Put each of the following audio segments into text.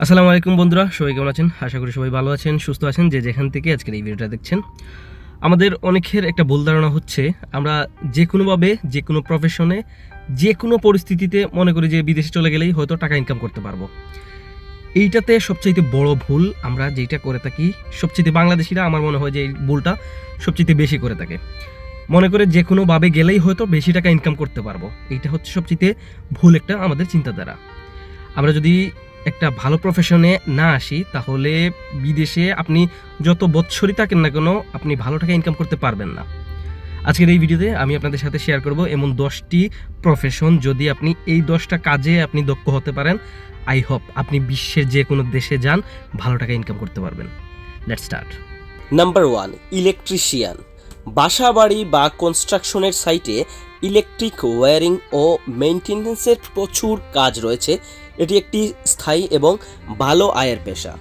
আসসালামু আলাইকুম বন্ধুরা, সবাই কেমন আছেন? আশা করি সবাই ভালো আছেন, সুস্থ আছেন। যে যেখান থেকে আজকের এই ভিডিওটা দেখছেন, আমাদের অনেকের একটা ভুল ধারণা হচ্ছে আমরা যে কোনোভাবে যে কোনো প্রফেশনে যে কোনো পরিস্থিতিতে মনে করি যে বিদেশে চলে গেলেই হয়তো টাকা ইনকাম করতে পারবো। এইটাতে সবচাইতে বড় ভুল আমরা যেটা করে থাকি, সবচাইতে বাংলাদেশিরা আমার মনে হয় যে এই ভুলটা সবচাইতে বেশি করে থাকে। মনে করে যে কোনোভাবে গেলেই হয়তো বেশি টাকা ইনকাম করতে পারবো। এইটা হচ্ছে সবচাইতে ভুল একটা আমাদের চিন্তাধারা। আমরা যদি একটা ভালো প্রফেশনে না আসি তাহলে বিদেশে আপনি যত বৎসরই থাকেন না কেন আপনি ভালো টাকা ইনকাম করতে পারবেন না। আজকের এই ভিডিওতে আমি আপনাদের সাথে শেয়ার করব এমন 10টি প্রফেশন, যদি আপনি এই 10টা কাজে আপনি দক্ষ হতে পারেন, আই হোপ আপনি বিশ্বের যে কোনো দেশে যান ভালো টাকা ইনকাম করতে পারবেন। Let's start. Number 1, electrician. বাসা বাড়ি বা কনস্ট্রাকশনের সাইটে ইলেকট্রিক ওয়্যারিং ও মেইনটেনেন্সের প্রচুর কাজ রয়েছে। এটি একটি স্থায়ী এবং ভালো আয়ের পেশা।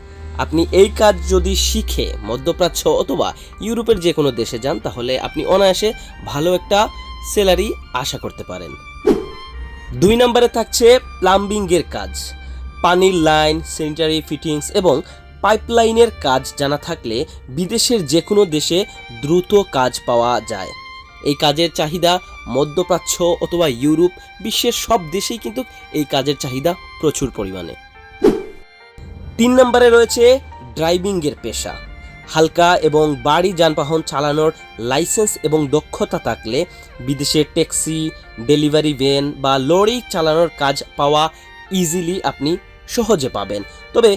আপনি এই কাজ যদি শিখে মধ্যপ্রাচ্য অথবা ইউরোপের যে কোনো দেশে যান তাহলে আপনি অনায়াসে ভালো একটা স্যালারি আশা করতে পারেন। 2 নম্বরে থাকছে প্লাম্বিংয়ের কাজ। পানির লাইন, স্যানিটারি ফিটিংস এবং পাইপলাইনের কাজ জানা থাকলে বিদেশের যে কোনো দেশে দ্রুত কাজ পাওয়া যায়। এই কাজের চাহিদা মধ্যপ্রাচ্য অথবা ইউরোপ, বিশ্বের সব দেশেই কিন্তু এই কাজের চাহিদা প্রচুর পরিমাণে। 3 নম্বরে রয়েছে ড্রাইভিংয়ের পেশা। হালকা এবং ভারী যানবাহন চালানোর লাইসেন্স এবং দক্ষতা থাকলে বিদেশে ট্যাক্সি, ডেলিভারি ভ্যান বা লরি চালানোর কাজ পাওয়া ইজিলি আপনি সহজে পাবেন। তবে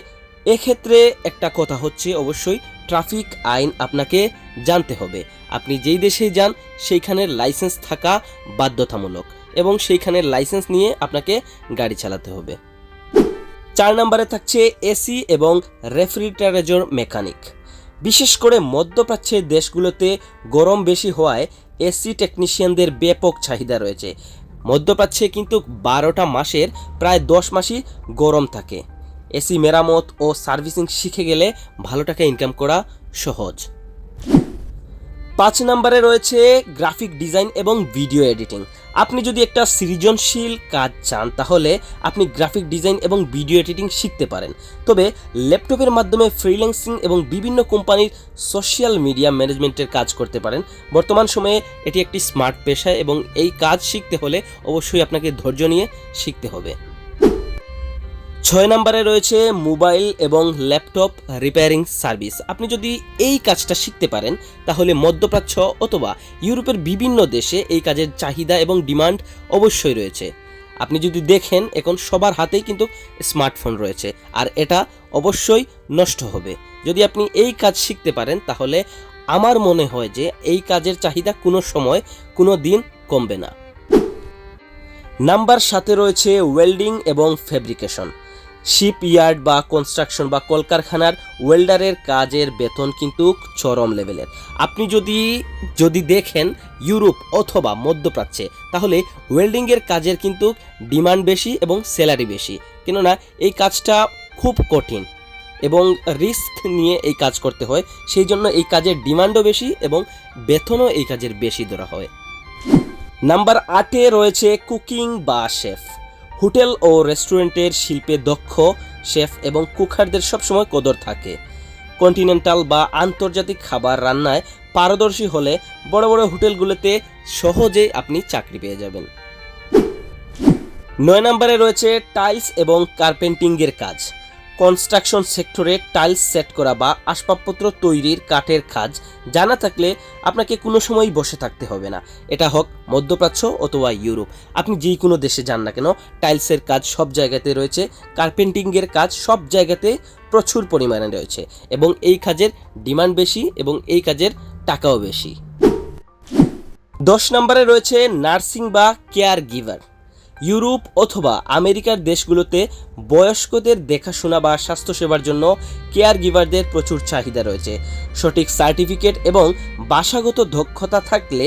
এক্ষেত্রে একটা কথা হচ্ছে, অবশ্যই ট্রাফিক আইন আপনাকে জানতে হবে। আপনি যেই দেশে যান সেইখানের লাইসেন্স থাকা বাধ্যতামূলক এবং সেইখানের লাইসেন্স নিয়ে আপনাকে গাড়ি চালাতে হবে। 4 নম্বরে থাকছে এসি এবং রেফ্রিজারেটর মেকানিক। বিশেষ করে মধ্যপ্রাচ্যের দেশগুলোতে গরম বেশি হওয়ায় এসি টেকনিশিয়ানদের ব্যাপক চাহিদা রয়েছে। মধ্যপ্রাচ্যে কিন্তু 12টা মাসের প্রায় 10 মাসই গরম থাকে। এসি মেরামত ও সার্ভিসিং শিখে গেলে ভালো টাকা ইনকাম করা সহজ। 5 নম্বরে রয়েছে গ্রাফিক ডিজাইন এবং ভিডিও এডিটিং। আপনি যদি একটা সৃজনশীল কাজ চান তাহলে আপনি গ্রাফিক ডিজাইন এবং ভিডিও এডিটিং শিখতে পারেন। তবে ল্যাপটপের মাধ্যমে ফ্রিল্যান্সিং এবং বিভিন্ন কোম্পানির সোশ্যাল মিডিয়া ম্যানেজমেন্টের কাজ করতে পারেন। বর্তমান সময়ে এটি একটি স্মার্ট পেশা এবং এই কাজ শিখতে হলে অবশ্যই আপনাকে ধৈর্য নিয়ে শিখতে হবে। 6 নম্বরে রয়েছে মোবাইল এবং ল্যাপটপ রিপেয়ারিং সার্ভিস। আপনি যদি এই কাজটা শিখতে পারেন তাহলে মধ্যপ্রাচ্য অথবা ইউরোপের বিভিন্ন দেশে এই কাজের চাহিদা এবং ডিমান্ড অবশ্যই রয়েছে। আপনি যদি দেখেন এখন সবার হাতেই কিন্তু স্মার্টফোন রয়েছে, আর এটা অবশ্যই নষ্ট হবে। যদি আপনি এই কাজ শিখতে পারেন তাহলে আমার মনে হয় যে এই কাজের চাহিদা কোনো সময় কোনো দিন কমবে না। নাম্বার 7 রয়েছে ওয়েল্ডিং এবং ফেব্রিকেশন। শিপ ইয়ার্ড বা কনস্ট্রাকশন বা কলকারখানার ওয়েল্ডারের কাজের বেতন কিন্তু চরম লেভেলের। আপনি যদি দেখেন ইউরোপ অথবা মধ্যপ্রাচ্যে তাহলে ওয়েল্ডিংয়ের কাজের কিন্তু ডিমান্ড বেশি এবং স্যালারি বেশি, কেননা এই কাজটা খুব কঠিন এবং রিস্ক নিয়ে এই কাজ করতে হয়। সেই জন্য এই কাজের ডিমান্ডও বেশি এবং বেতনও এই কাজের বেশি ধরা হয়। নাম্বার 8 রয়েছে কুকিং বা শেফ। হোটেল ও রেস্টুরেন্টের শিল্পে দক্ষ শেফ এবং কুকারদের সবসময় কদর থাকে। কন্টিনেন্টাল বা আন্তর্জাতিক খাবার রান্নায় পারদর্শী হলে বড় বড় হোটেলগুলোতে সহজেই আপনি চাকরি পেয়ে যাবেন। 9 নম্বরে রয়েছে টাইলস এবং কার্পেন্টিংয়ের কাজ। কনস্ট্রাকশন সেক্টরে টাইলস সেট করা বা আসবাবপত্র তৈরির কাঠের কাজ জানা থাকলে আপনাকে কোনো সময়ই বসে থাকতে হবে না। এটা হোক মধ্যপ্রাচ্য অথবা ইউরোপ, আপনি যে কোনো দেশে যান না কেন টাইলসের কাজ সব জায়গাতে রয়েছে, কার্পেন্টিংয়ের কাজ সব জায়গাতে প্রচুর পরিমাণে রয়েছে এবং এই কাজের ডিমান্ড বেশি এবং এই কাজের টাকাও বেশি। 10 নম্বরে রয়েছে নার্সিং বা কেয়ার গিভার। ইউরোপ অথবা আমেরিকার দেশগুলোতে বয়স্কদের দেখাশোনা বা স্বাস্থ্যসেবার জন্য কেয়ার গিভারদের প্রচুর চাহিদা রয়েছে। সঠিক সার্টিফিকেট এবং ভাষাগত দক্ষতা থাকলে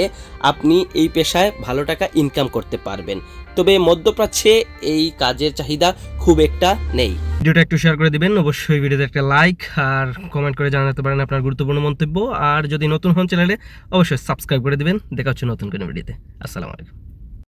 আপনি এই পেশায় ভালো টাকা ইনকাম করতে পারবেন। তবে মধ্যপ্রাচ্যে এই কাজের চাহিদা খুব একটা নেই। ভিডিওটা একটু শেয়ার করে দিবেন, অবশ্যই ভিডিওতে একটা লাইক আর কমেন্ট করে জানাতে পারেন আপনার গুরুত্বপূর্ণ মন্তব্য। আর যদি নতুন হন চ্যানেলে অবশ্যই সাবস্ক্রাইব করে দিবেন। দেখা হচ্ছে নতুন কোনো ভিডিওতে। আসসালামু আলাইকুম।